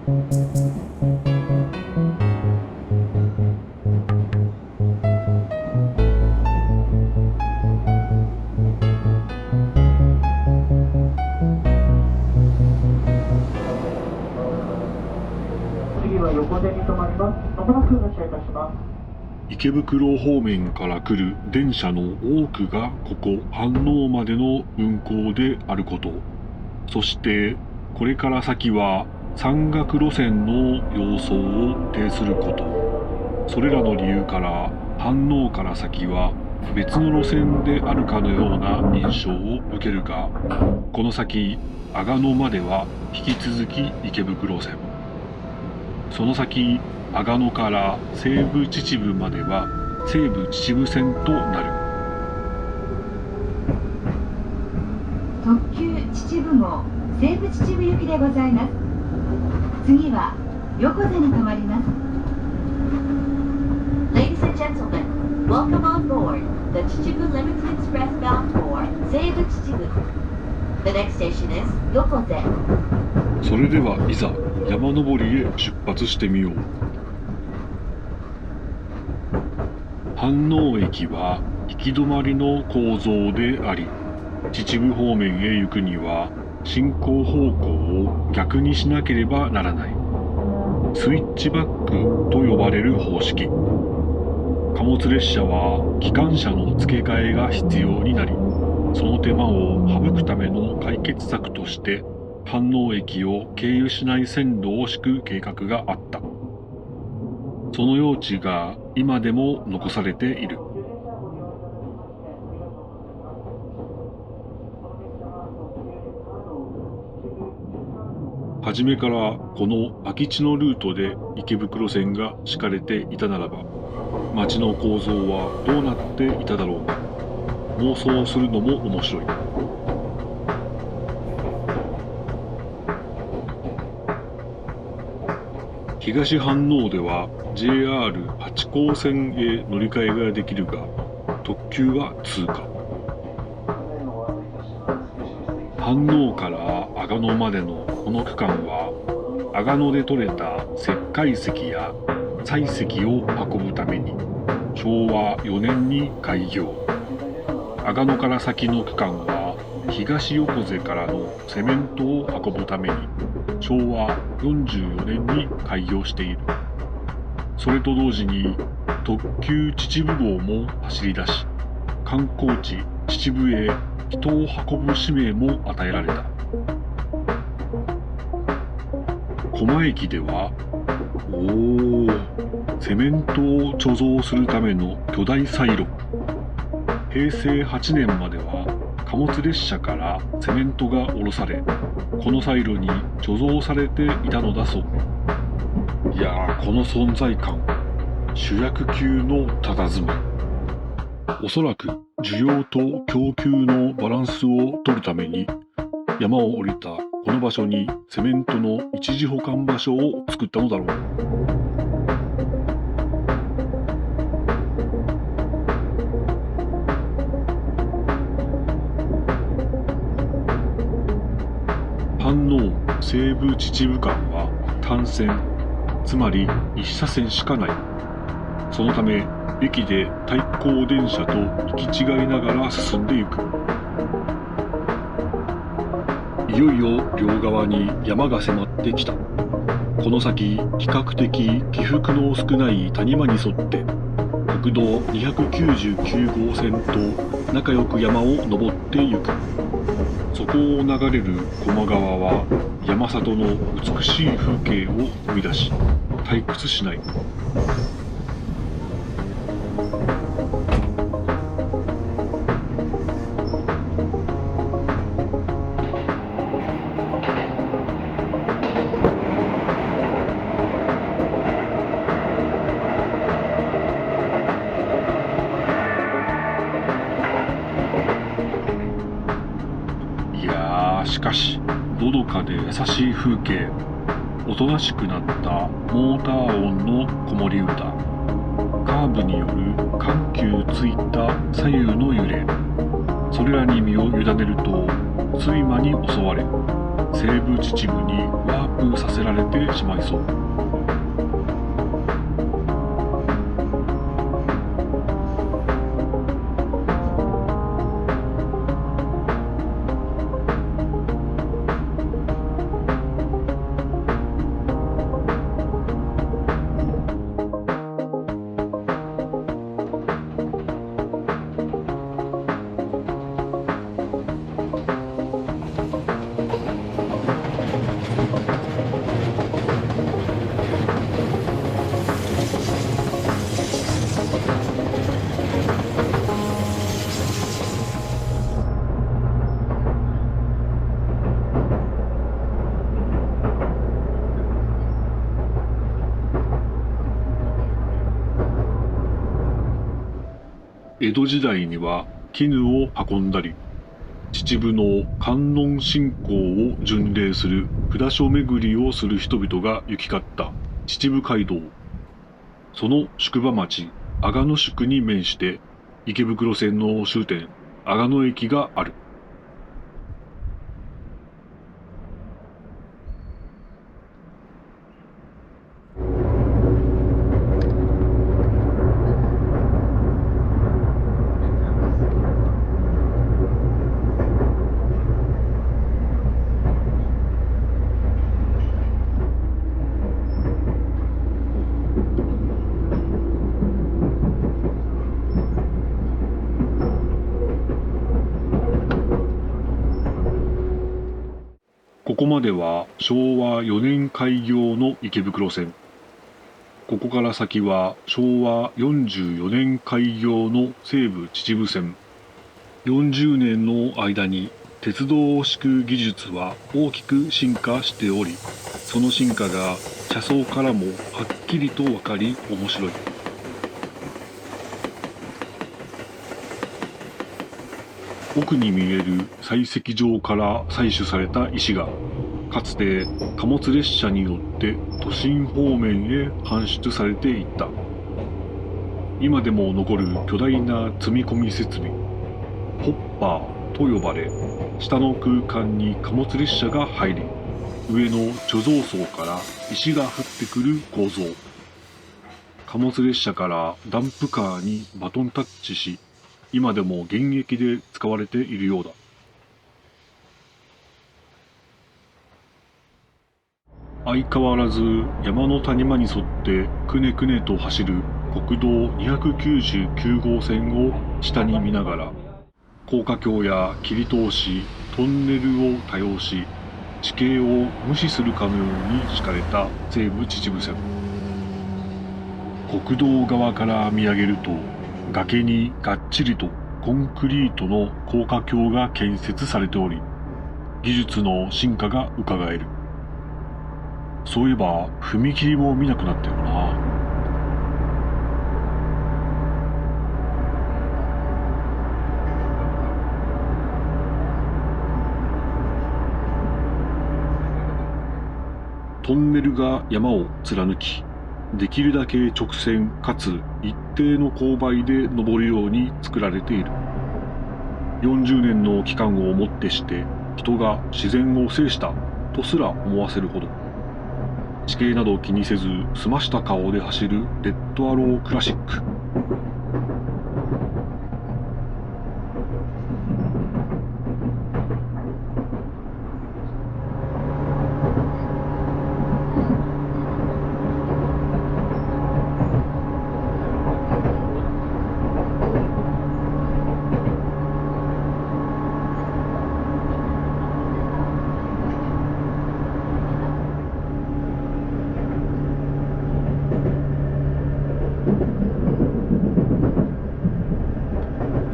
次は横手に停まります。まもなく発車いたします。池袋方面から来る電車の多くがここ飯能までの運行であること、そしてこれから先は山岳路線の様相を呈すること、それらの理由から飯能から先は別の路線であるかのような印象を受けるが、この先阿賀野までは引き続き池袋線、その先阿賀野から西武秩父までは西武秩父線となる。特急秩父号西武秩父行きでございます。次は横瀬に停まります。 Ladies and gentlemen, welcome on board the Chichibu Limited Express bound for Seibu Chichibu. The next station is Yokoze. それではいざ山登りへ出発してみよう。飯能駅は行き止まりの構造であり、秩父方面へ行くには進行方向を逆にしなければならないスイッチバックと呼ばれる方式。貨物列車は機関車の付け替えが必要になり、その手間を省くための解決策として飯能駅を経由しない線路を敷く計画があった。その用地が今でも残されている。初めからこの空き地のルートで池袋線が敷かれていたならば、街の構造はどうなっていただろうか。妄想するのも面白い。東飯能では JR 八高線へ乗り換えができるが、特急は通過。飯能から阿賀野までのこの区間は、阿賀野で採れた石灰石や砕石を運ぶために昭和4年に開業。阿賀野から先の区間は東横瀬からのセメントを運ぶために昭和44年に開業している。それと同時に特急秩父号も走り出し、観光地秩父へ人を運ぶ使命も与えられた。狛駅ではセメントを貯蔵するための巨大サイロ。平成8年までは貨物列車からセメントが降ろされ、このサイロに貯蔵されていたのだそう。いやー、この存在感、主役級の佇まい。おそらく需要と供給のバランスを取るために山を降りたこの場所にセメントの一時保管場所を作ったのだろう。飯能西武秩父間は単線、つまり1車線しかない。そのため駅で対向電車と行き違いながら進んでいく。いよいよ両側に山が迫ってきた。この先比較的起伏の少ない谷間に沿って国道299号線と仲良く山を登ってゆく。そこを流れる高麗川は山里の美しい風景を生み出し退屈しない。しかしのどかで優しい風景、おとなしくなったモーター音の子守歌、カーブによる緩急ついた左右の揺れ、それらに身を委ねると睡魔に襲われ西部秩父にワープさせられてしまいそう。江戸時代には絹を運んだり、秩父の観音信仰を巡礼する札所巡りをする人々が行き交った秩父街道。その宿場町阿賀野宿に面して池袋線の終点阿賀野駅がある。ここまでは昭和4年開業の池袋線。ここから先は昭和44年開業の西武秩父線。40年の間に鉄道を敷く技術は大きく進化しており、その進化が車窓からもはっきりとわかり面白い。奥に見える採石場から採取された石が、かつて貨物列車によって都心方面へ搬出されていった。今でも残る巨大な積み込み設備、ホッパーと呼ばれ、下の空間に貨物列車が入り、上の貯蔵層から石が降ってくる構造。貨物列車からダンプカーにバトンタッチし、今でも現役で使われているようだ。相変わらず山の谷間に沿ってくねくねと走る国道299号線を下に見ながら、高架橋や切り通し、トンネルを多用し、地形を無視するかのように敷かれた西武秩父線。国道側から見上げると、崖にがっちりとコンクリートの高架橋が建設されており、技術の進化がうかがえる。そういえば踏切も見なくなったよな。トンネルが山を貫き、できるだけ直線かつ一定の勾配で登るように作られている。40年の期間をもってして人が自然を制したとすら思わせるほど、地形など気にせず澄ました顔で走るレッドアロークラシック。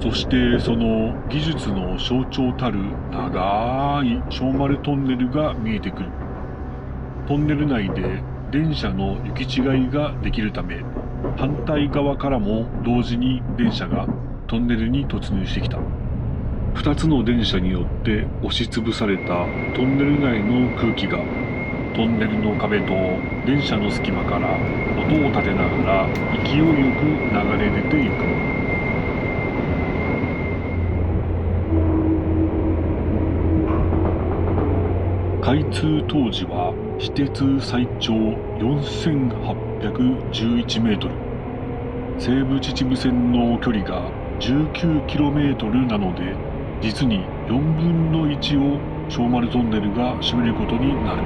そしてその技術の象徴たる長い小丸トンネルが見えてくる。トンネル内で電車の行き違いができるため、反対側からも同時に電車がトンネルに突入してきた。2つの電車によって押しつぶされたトンネル内の空気が、トンネルの壁と電車の隙間から音を立てながら勢いよく流れ出ていく。開通当時は私鉄最長4811メートル、西武秩父線の距離が19キロメートルなので、実に4分の1を小丸トンネルが占めることになる。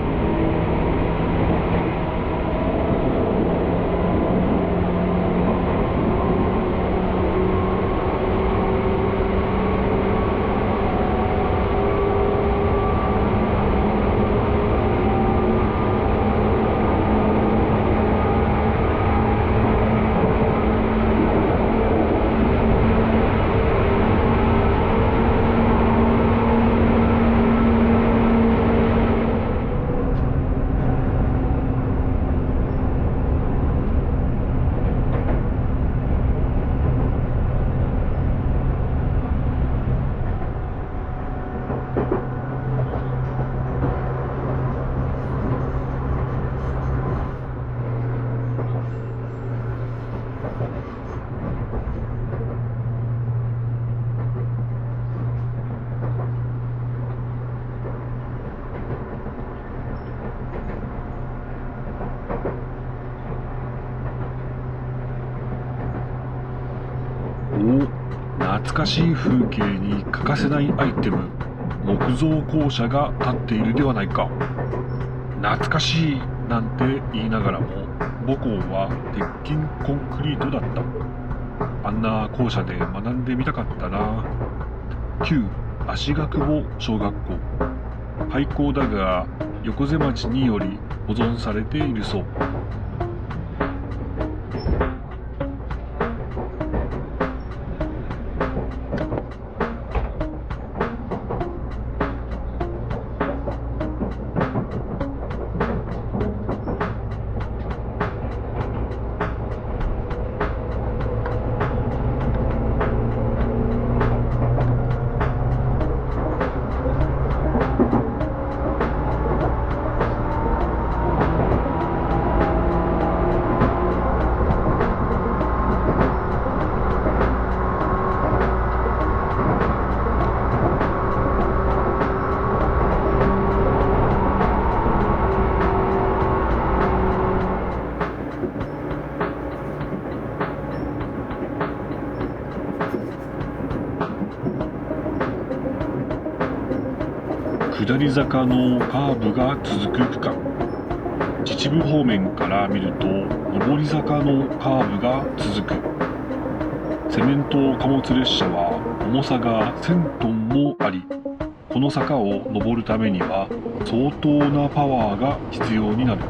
懐かしい風景に欠かせないアイテム、木造校舎が建っているではないか。懐かしいなんて言いながらも、母校は鉄筋コンクリートだった。あんな校舎で学んでみたかったな。旧足ヶ久保小学校。廃校だが横瀬町により保存されているそう。下り坂のカーブが続く区間。秩父方面から見ると上り坂のカーブが続く。セメント貨物列車は重さが1000トンもあり、この坂を上るためには相当なパワーが必要になる。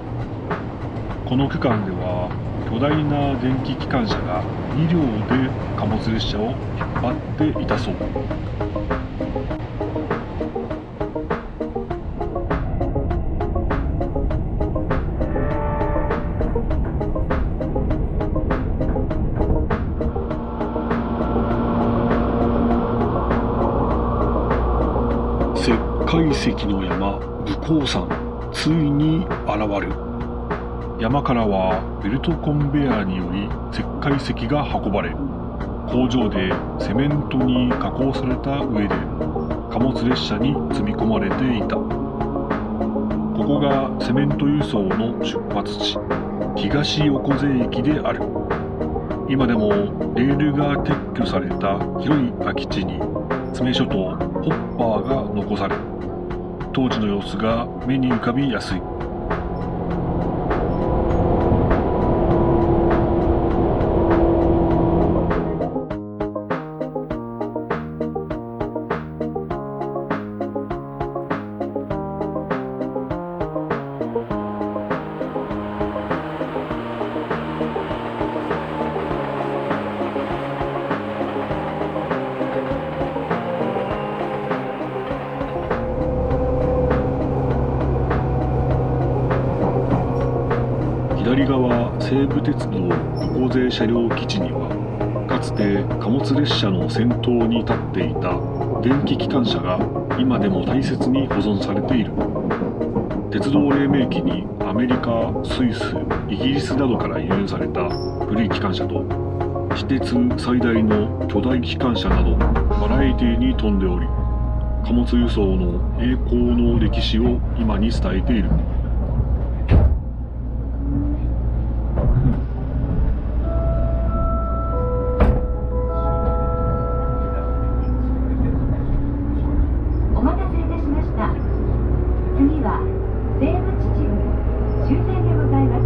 この区間では巨大な電気機関車が2両で貨物列車を引っ張っていたそう。石灰石の山、武甲山、ついに現る。山からはベルトコンベヤーにより石灰石が運ばれ、工場でセメントに加工された上で貨物列車に積み込まれていた。ここがセメント輸送の出発地、東横瀬駅である。今でもレールが撤去された広い空き地に詰所とホッパーが残され、当時の様子が目に浮かびやすい。左側西武鉄道横瀬車両基地には、かつて貨物列車の先頭に立っていた電気機関車が今でも大切に保存されている。鉄道黎明期にアメリカ、スイス、イギリスなどから輸入された古い機関車と、私鉄最大の巨大機関車などバラエティに富んでおり、貨物輸送の栄光の歴史を今に伝えている。お待たせいたしました。次は西武秩父終点でございます。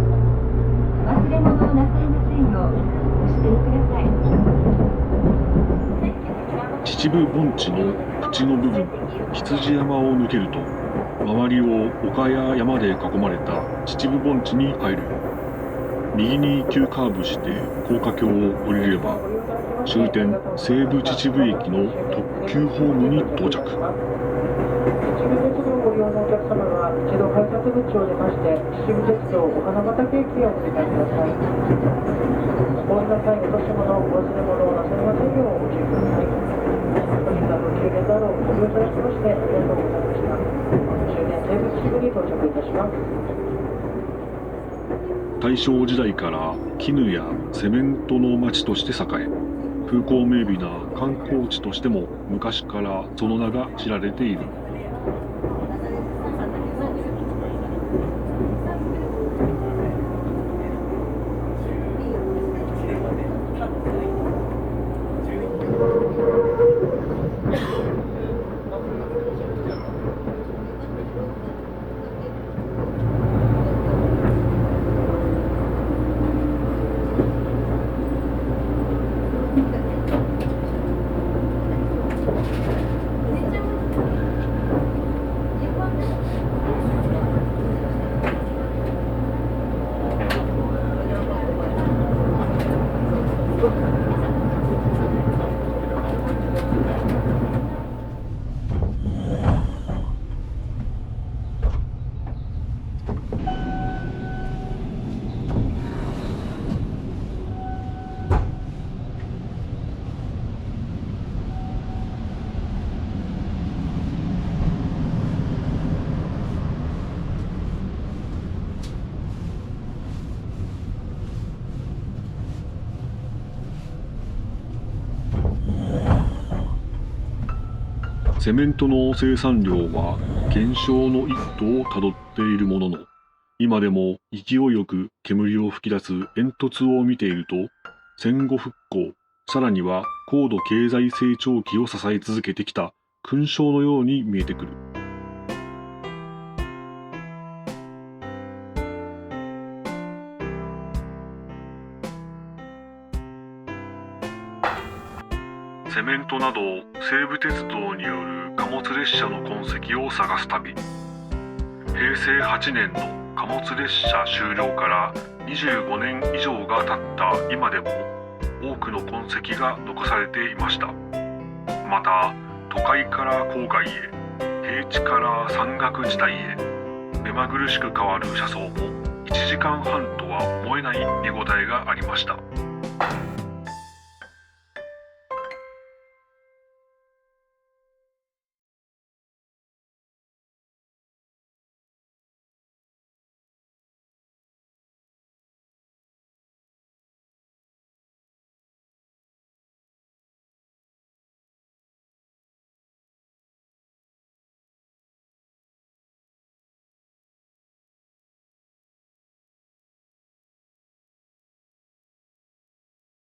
忘れ物をなさいませんようご指定ください。秩父盆地の縁の部分、羊山を抜けると、周りを丘や山で囲まれた秩父盆地に入る。右に急カーブして高架橋を降りれば、終点西武秩父駅の特急ホームに到着。秩父鉄道をご利用のお客様は一度改札口を出まして秩父鉄道お花畑駅へお向かいください。お降りの際落とし物お忘れ物をなさいませんようご注意ください。本日は特急レザーロをご利用いただきましてありがとうございました。終点西武秩父に到着いたします。大正時代から絹やセメントの町として栄え、風光明媚な観光地としても昔からその名が知られている。セメントの生産量は減少の一途をたどっているものの、今でも勢いよく煙を吹き出す煙突を見ていると、戦後復興、さらには高度経済成長期を支え続けてきた勲章のように見えてくる。セメントなど西武鉄道による貨物列車の痕跡を探す旅。平成8年の貨物列車終了から25年以上が経った今でも多くの痕跡が残されていました。また都会から郊外へ、平地から山岳地帯へ、目まぐるしく変わる車窓も1時間半とは思えない見応えがありました。